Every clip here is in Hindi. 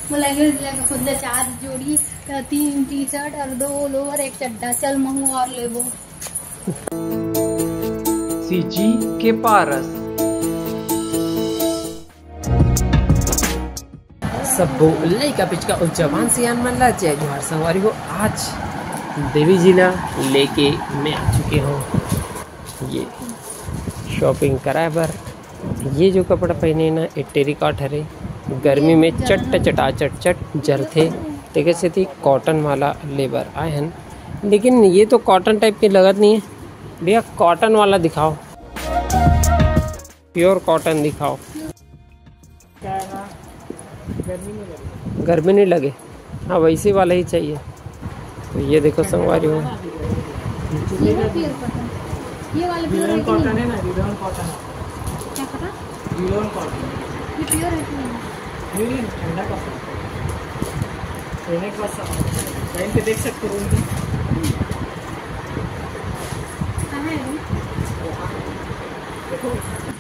खुद ले 4 जोड़ी 3 टी शर्ट और 2 लोअर 1 चड्डा। चल महू और लेबो। सीजी के पारस सबो लइका पिचका और जवान सियान मन ला जय जोहार संगवारी हो। आज देवी जिला लेके मैं आ चुके हूँ ये शॉपिंग कराए बर। ये जो कपड़ा पहने ना ये टेरिकॉट हरे, गर्मी में चट चटा चट चट जरथे तेके से थी कॉटन वाला लेबर आए हैं। लेकिन ये तो कॉटन टाइप की लगत नहीं है भैया, कॉटन वाला दिखाओ, प्योर कॉटन दिखाओ। गर्मी नहीं लगे, हाँ वैसे वाला ही चाहिए। तो ये देखो संगवारी हो, ये वाला प्योर कॉटन है ना, रियोन कॉटन है। क्या पता? रियोन कॉटन ये प्योर है कि नहीं? ठंडा कपड़ा पहने के बाद पहन के देख सकते हो।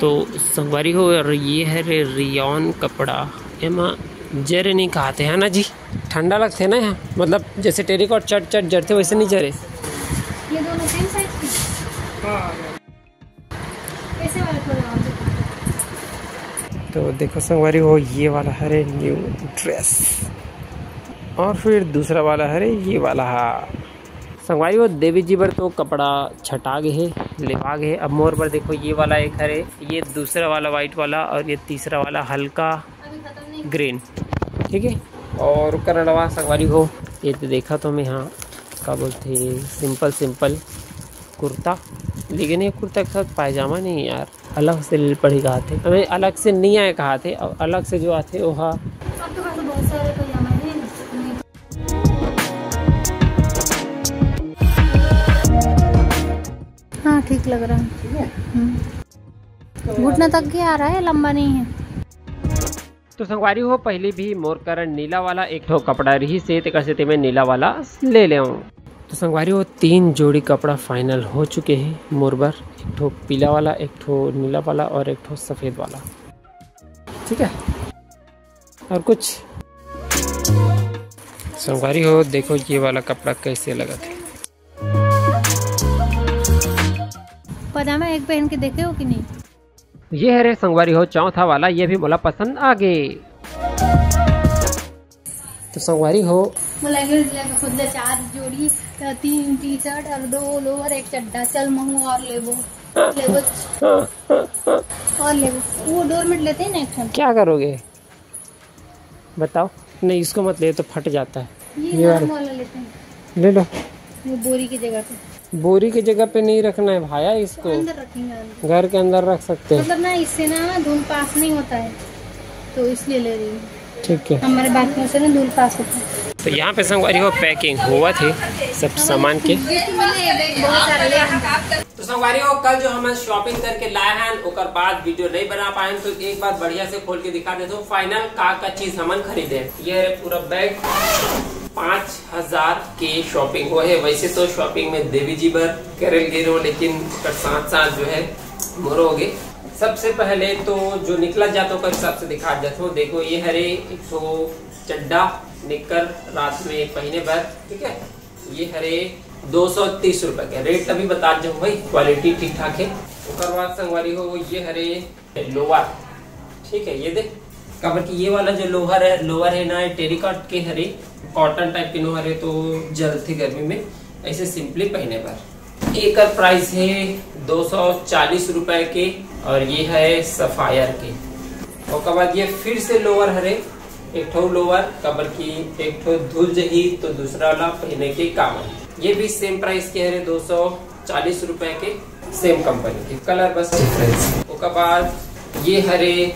तो संगवारी हो और ये है रियोन कपड़ा। एमा जरे नहीं कहते हैं ना जी, ठंडा लगते ना यहाँ, मतलब जैसे टेरिकॉट चट चट जरते वैसे नहीं जरे। ये दोनों सेम साइज की? हाँ। कैसे वाला थोड़ा? तो देखो संगवारी हो, ये वाला है न्यू ड्रेस और फिर दूसरा वाला है ये वाला। संगवारी हो देवी जी पर तो कपड़ा छटा गए है, लेवा गए। अब मोर पर देखो ये वाला एक है, ये दूसरा वाला वाइट वाला और ये तीसरा वाला हल्का ग्रीन, ठीक है। और करड़वा संगवारी हो ये तो देखा तो मैं, हाँ क्या बोलते सिंपल सिंपल कुर्ता, लेकिन ये कुर्ता के साथ पायजामा नहीं यार, अलग से ले पड़ी कहा थे हमें, अलग से नहीं आए कहा थे, और अलग से जो आते वो हाँ बहुत सारे पायजामा हैं। हाँ ठीक लग रहा है, घुटना तक के आ रहा है, लंबा नहीं है। तो संगवारी हो पहले भी मोर करण नीला वाला एक ठो कपड़ा रही से ते मैं नीला वाला ले ले आऊँ। तो संगवारी हो 3 जोड़ी कपड़ा फाइनल हो चुके हैं मोर बर, एक ठो पीला वाला, एक ठो नीला वाला और एक ठो सफ़ेद वाला, ठीक है। और कुछ संगवारी हो देखो ये वाला कपड़ा कैसे लगा थे। पजामा एक पहन के देखे हो कि नहीं? ये है रे संगवारी हो चौथा वाला, ये भी मोला पसंद आ गए। तो संगवारी हो खुद ले 4 जोड़ी 3 टी शर्ट और 2 लोअर 1 चड्डा। चल महू और लेबो और लेबो। वो डोरमेट लेते हैं ना एक। क्या करोगे बताओ? नहीं इसको मत ले, तो फट जाता है। ये वाला लेते हैं, ले लो। वो बोरी की जगह पे, बोरी की जगह पे नहीं रखना है भाया, इसको अंदर रखेंगे, घर के अंदर रख सकते हैं। मतलब ना इससे ना धूल पास नहीं होता है, तो इसलिए ले रही हूँ। ठीक है, हमारे बाथरूम से ना धूल पास होता है। तो यहाँ पे संगवारी हो पैकिंग हुआ थे सब सामान के। तो संगवारी हो कल जो हम शॉपिंग करके लाए हैं और बाद वीडियो नहीं बना पाए, तो एक बार बढ़िया से खोल के दिखा देते हो फाइनल का चीज हमन खरीदे। ये पूरा बैग 5000 के शॉपिंग हुआ है। वैसे तो शॉपिंग में देवी जी बर करे गिरो, लेकिन साथ साथ जो है मोरो हो गए। सबसे पहले तो जो निकला जाता है हिसाब से दिखा जाता हूँ। देखो ये हरे 100 चड्डा निकर रात में पहने भर, ठीक है। ये हरे 230 रुपए के रेट अभी बता जाऊँ भाई, क्वालिटी ठीक ठाक है। उसके बाद संगवारी हो ये हरे लोअर, ठीक है। ये देख कबर की ये वाला जो लोअर है ना, टेरिकॉट के हरे कॉटन टाइप के नो हरे, तो जलती गर्मी में ऐसे सिंपली पहने पर। एक प्राइस है 240 रुपए के और ये है सफायर के। और के बाद ये फिर से लोअर हरे, एक ठो लोअर कबर की, एक ठो धुल जही तो दूसरा वाला पहने के काम है। ये भी सेम प्राइस के हरे 240 रुपए के, सेम कंपनी के, कलर बस डिफरेंस। उसके बाद ये हरे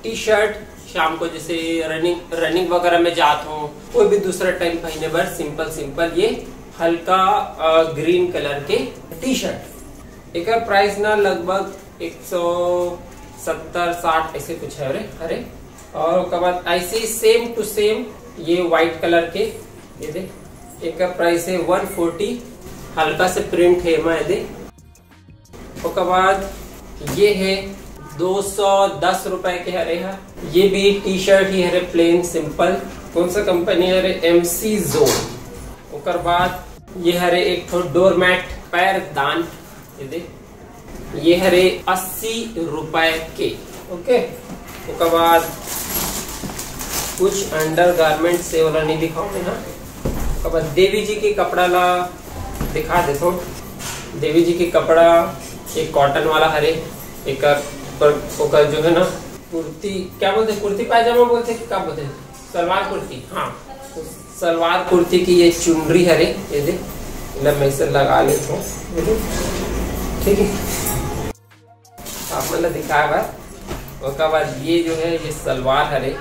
टी शर्ट, शाम को जैसे रनिंग वगैरह में जाता हूँ, कोई भी दूसरा टाइम पहने पर सिंपल ये हल्का ग्रीन कलर के टी शर्ट। एक प्राइस ना लगभग 170-60 ऐसे कुछ है अरे। और उसके बाद ऐसे सेम टू सेम ये व्हाइट कलर के, ये दे एक प्राइस है 140, हल्का से प्रिंट है मैं दे। उसके बाद ये है 210 रुपए के हरे है। ये भी टी शर्ट ही हरे प्लेन सिंपल। कौन सा कंपनी है? MC zone. उसके बाद ये हरे एक तो डोरमैट पैरदान, ये देख, ये हरे 80 रुपए के। ओके, उसके बाद कुछ अंडर गारमेंट से वाला नहीं दिखाऊंगे ना। उसके बाद देवी जी के कपड़ा ला दिखा देता हूँ। देवी जी के कपड़ा एक कॉटन वाला हरे, एक पर जो है ना कुर्ती, क्या बोलते हैं, कुर्ती पायजामा बोलते हैं, क्या बोलते हैं, सलवार कुर्ती। हाँ, तो सलवार कुर्ती की ये चुनरी हरे, ये देख, मैं इसे लगा लेता हूँ, ठीक है, आप मतलब दिखाया बात। उसके बाद ये जो है ये सलवार हरे,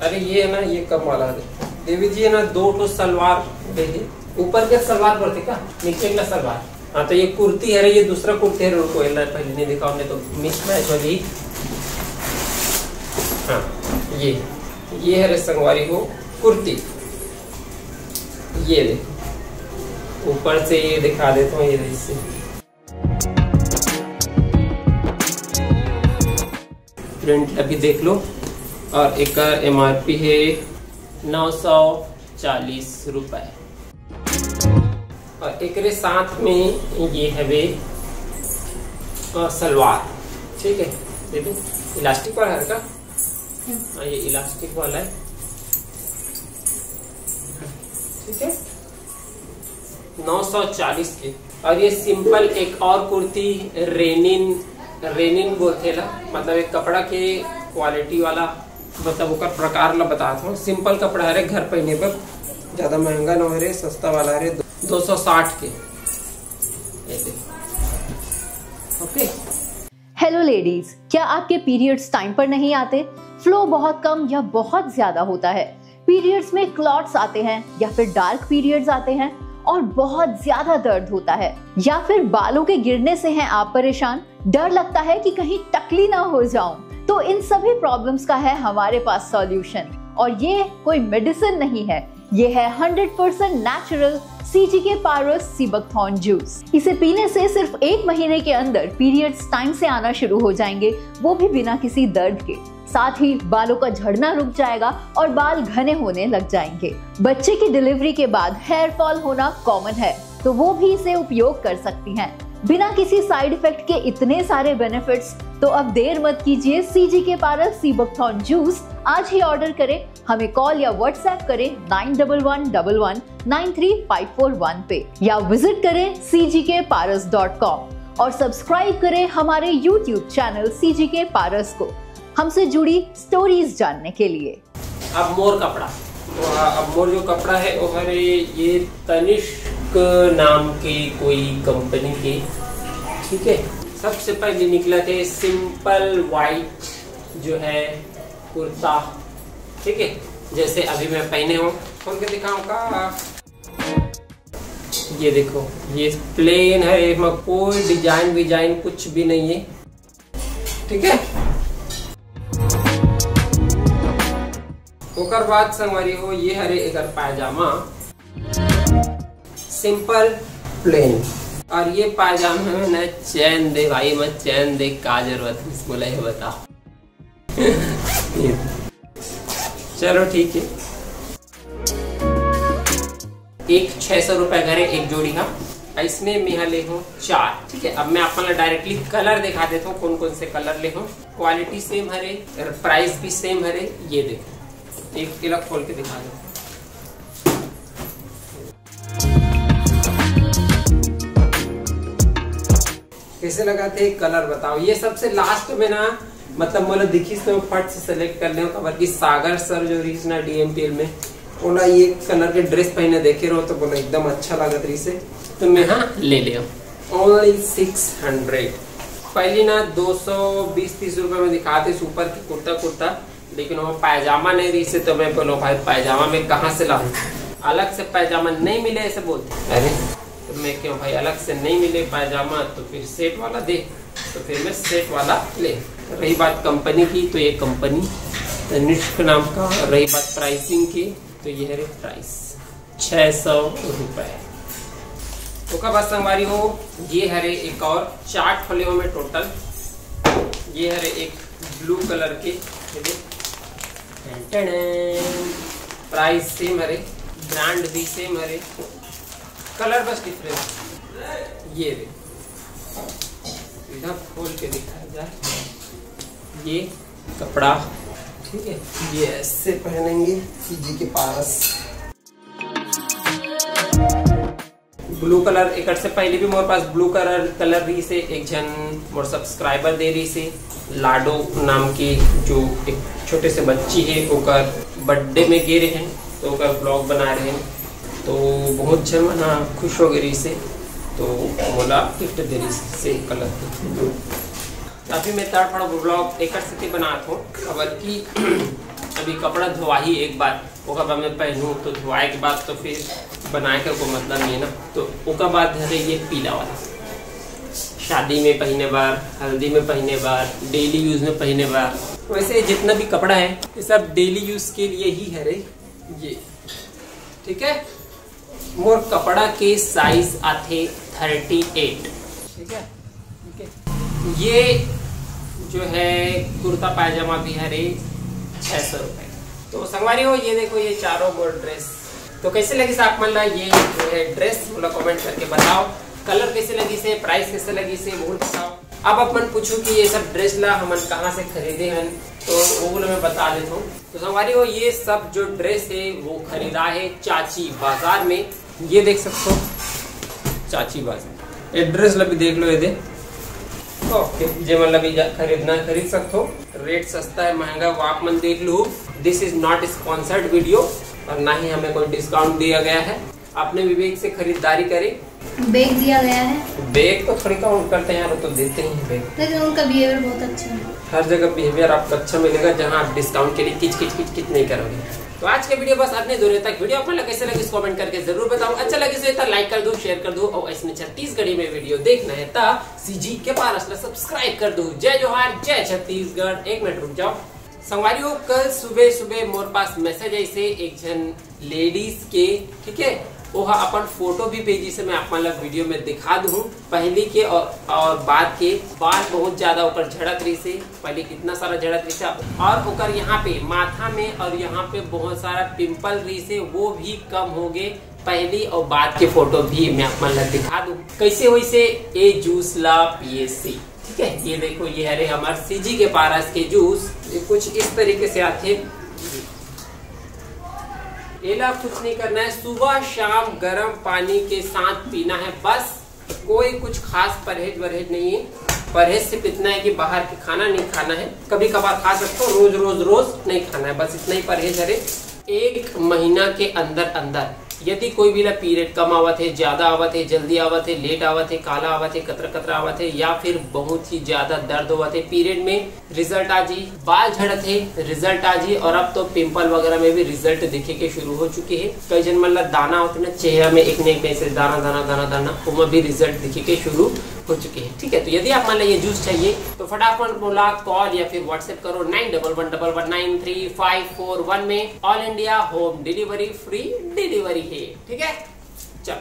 अरे ये है ना, ये कम वाला हरे। देवी जी है ना 2 ठो सलवार देखिए, ऊपर के सलवार पड़ते का, नीचे का सलवार। हाँ, तो ये कुर्ती है, ये दूसरा कुर्ती है, उनको पहले नहीं दिखा हमने, तो मिक्स मैच वाली। हाँ, ये है संगवारी हो कुर्ती, ये देखो ऊपर से ये दिखा देता हूँ, ये इससे प्रिंट अभी देख लो। और एक MRP है 940 रुपए। और एक साथ में ये है वे सलवार, ठीक है, देखो इलास्टिक वाला है का। हाँ, ये इलास्टिक वाला है, ठीक है, 940 के। और ये सिंपल एक और कुर्ती रेनिन बोलते ला, मतलब एक कपड़ा के क्वालिटी वाला, मतलब वो प्रकार ला बताता हूँ। सिंपल कपड़ा है, घर पहने पर, ज्यादा महंगा ना है, सस्ता वाला है, 260 के। ओके। हेलो लेडीज, क्या आपके पीरियड्स टाइम पर नहीं आते? फ्लो बहुत कम या बहुत ज्यादा होता है? पीरियड्स में क्लॉट्स आते हैं या फिर डार्क पीरियड्स आते हैं और बहुत ज्यादा दर्द होता है? या फिर बालों के गिरने से हैं आप परेशान? डर लगता है कि कहीं टकली ना हो जाऊं? तो इन सभी प्रॉब्लम्स का है हमारे पास सॉल्यूशन। और ये कोई मेडिसिन नहीं है, ये है 100% नेचुरल CGK पारस सीबकथॉर्न जूस। इसे पीने से सिर्फ 1 महीने के अंदर पीरियड्स टाइम से आना शुरू हो जाएंगे, वो भी बिना किसी दर्द के। साथ ही बालों का झड़ना रुक जाएगा और बाल घने होने लग जाएंगे। बच्चे की डिलीवरी के बाद हेयर फॉल होना कॉमन है, तो वो भी इसे उपयोग कर सकती हैं। बिना किसी साइड इफेक्ट के इतने सारे बेनिफिट्स, तो अब देर मत कीजिए, CGK पारस सीबकथॉर्न जूस आज ही ऑर्डर करें। हमें कॉल या व्हाट्सएप करें 9111193541 पे, या विजिट करें cgkparas.com और सब्सक्राइब करें हमारे YouTube चैनल CGK पारस को, हमसे जुड़ी स्टोरीज जानने के लिए। अब मोर कपड़ा, तो अब मोर जो कपड़ा है वो है ये तनिष्क नाम की कोई कंपनी की, ठीक है। सबसे पहले निकला थे सिंपल वाइट जो है कुर्ता, ठीक है, जैसे अभी मैं पहने हूँ, खोल के दिखाऊंगा। ये देखो, ये प्लेन है, इसमें कोई डिजाइन कुछ भी नहीं है, ठीक है। ओकर बाद संगवारी हो ये हरे एक पायजामा सिंपल प्लेन। और ये पायजामा में ना चैन दे भाई, मत चैन दे, का जरूरत है इसको, ले बताओ। चलो ठीक है, एक 600 रुपए घरे एक जोड़ी का, इसमें मैं ले हूँ 4, ठीक है। अब मैं आपको डायरेक्टली कलर दिखा देता हूँ, कौन कौन से कलर ले हूँ। क्वालिटी सेम हरे, प्राइस भी सेम हरे। ये देखो, एक किलो खोल के दिखा दो। कैसे लगाते हैं कलर बताओ। ये सबसे लास्ट में ना, मतलब मतलब दिखी तो फट से सेलेक्ट कर ले खबर की सागर सर जो रही ना DMPL में, बोला ये कलर के ड्रेस पहने देखे रहो, तो बोला एकदम अच्छा लगा रही से, तो मैं हाँ ले लिया। ओनली 600। पहले ना 220-30 रुपए में दिखाते सुपर की कुर्ता, लेकिन वो पायजामा नहीं रही से, तो मैं बोलो भाई पायजामा में कहाँ से लाऊं, अलग से पायजामा नहीं मिले ऐसे बोलते। अरे तो मैं क्यों भाई, अलग से नहीं मिले पायजामा तो फिर सेट वाला दे, तो फिर मैं सेट वाला ले। रही बात कंपनी की, तो ये कंपनी तनिष्क नाम का। रही बात प्राइसिंग की, तो ये है प्राइस 600 रुपए। तो कब संगवारी हो, ये हरे एक और 4 फलियों में टोटल ये है एक ब्लू कलर के, प्राइस सेम है, ब्रांड भी सेम है, कलर बस डिफरेंस। ये रे इधर खोल के दिखाया जाए, ये कपड़ा ठीक है, ये ऐसे पहनेंगे सीजी के पास। ब्लू कलर एक से पहले भी मोर पास ब्लू कलर रही से एक जन मोर सब्सक्राइबर दे रही से, लाडो नाम की जो एक छोटे से बच्ची है, ओकर बर्थडे में गे रहे हैं तो ओकर ब्लॉग बना रहे हैं, तो बहुत जन मना खुश हो गई से, तो बोला गिफ्ट दे रही से कलर। अभी मैं थर्ड फड़ा ब्लॉग एक से बनाता हूँ, खबर की अभी कपड़ा धोआ ही एक बार, ओका बाद मैं पहनूँ तो धोआए के बाद तो फिर बनाए का कोई मतलब नहीं है ना, तो ओका बाद है ये पीला वाला, शादी में पहने बार, हल्दी में पहने बार, डेली यूज में पहने बार। वैसे जितना भी कपड़ा है ये सब डेली यूज के लिए ही है रे ये, ठीक है। मोर कपड़ा के साइज आते 38, ठीक है। ये जो है कुर्ता पायजामा भी है रे 600 रुपए। तो संगवारी हो ये देखो ये चारों मोर ड्रेस, तो कैसे लगी से आप मन ला ये जो है ड्रेस बोला कमेंट करके बताओ, कलर कैसे लगी से, प्राइस कैसे लगी से वो बताओ। अब अपन पूछू कि ये सब ड्रेस ला हमन कहाँ से खरीदे हैं, तो वो मैं बता देता हूँ। तो संगवारी हो ये सब जो ड्रेस है वो खरीदा है चाची बाजार में, ये देख सकते हो चाची बाजार, ये ड्रेस ला भी देख लो, ये दे ओके जे मतलब खरीदना खरीद सकते हो, रेट सस्ता है महंगा वो आप मन देख लो। This is not sponsored video और ना ही हमें कोई डिस्काउंट दिया गया है, अपने विवेक से खरीदारी करें। बैग दिया गया है, बैग तो थोड़ी काउंट करते हैं यार, तो देते ही बैग, लेकिन उनका बिहेवियर बहुत अच्छा है। हर जगह बिहेवियर आपको अच्छा मिलेगा जहाँ आप डिस्काउंट के लिए किच किच किच किच नहीं करोगे। तो आज के वीडियो बस अपने दूर तक, वीडियो आपको कैसे लगे कमेंट करके जरूर बताओ, अच्छा लगे तो लाइक कर दो, शेयर कर दो, और इसमें छत्तीसगढ़ी में वीडियो देखना है तो सीजी के पास सब्सक्राइब कर दो। जय जोहार, जय छत्तीसगढ़। एक मिनट रुक जाओ संगवारी हो, कल सुबह सुबह मोर पास मैसेज ऐसे एक जन लेडीज के, ठीक है, वो अपन फोटो भी भेजी से मैं आप वीडियो में दिखा दूं, पहले के और बाद के। बाल बहुत ज्यादा ऊपर झड़क रही से, पहले कितना सारा झड़क रही से, और ओकर यहाँ पे माथा में और यहाँ पे बहुत सारा पिंपल रही से, वो भी कम हो गए। पहली और बाद के फोटो भी मैं आप दिखा दूं कैसे हुई से। ए जूस ला पिए से, ठीक है, ये देखो ये है हमारे सीजी के पारस के जूस, ये कुछ इस तरीके से आते हैं। एला कुछ नहीं करना है, सुबह शाम गर्म पानी के साथ पीना है बस, कोई कुछ खास परहेज वरहेज नहीं है। परहेज सिर्फ इतना है कि बाहर के खाना नहीं खाना है, कभी कभार खा सकते हो, रोज नहीं खाना है, बस इतना ही परहेज है। 1 महीना के अंदर यदि कोई भी पीरियड कम आवत है, ज्यादा आवत है, जल्दी आवत है, लेट आवत है, काला आवत है, कतरा आवत है, या फिर बहुत ही ज्यादा दर्द होवत है पीरियड में, रिजल्ट आ जी। बाल झड़त है, रिजल्ट आ जी। और अब तो पिंपल वगैरह में भी रिजल्ट दिखे के शुरू हो चुके हैं। कई जन मतलब दाना होते ना चेहरा में, एक न एक ऐसे दाना दाना दाना दाना, उसमें भी रिजल्ट दिखे के शुरू हो चुके हैं, ठीक है। तो यदि आप मान लो ये जूस चाहिए तो फटाफट बोला कॉल या फिर व्हाट्सएप करो 9111933541 में। All India home delivery, free delivery है, ठीक है। चल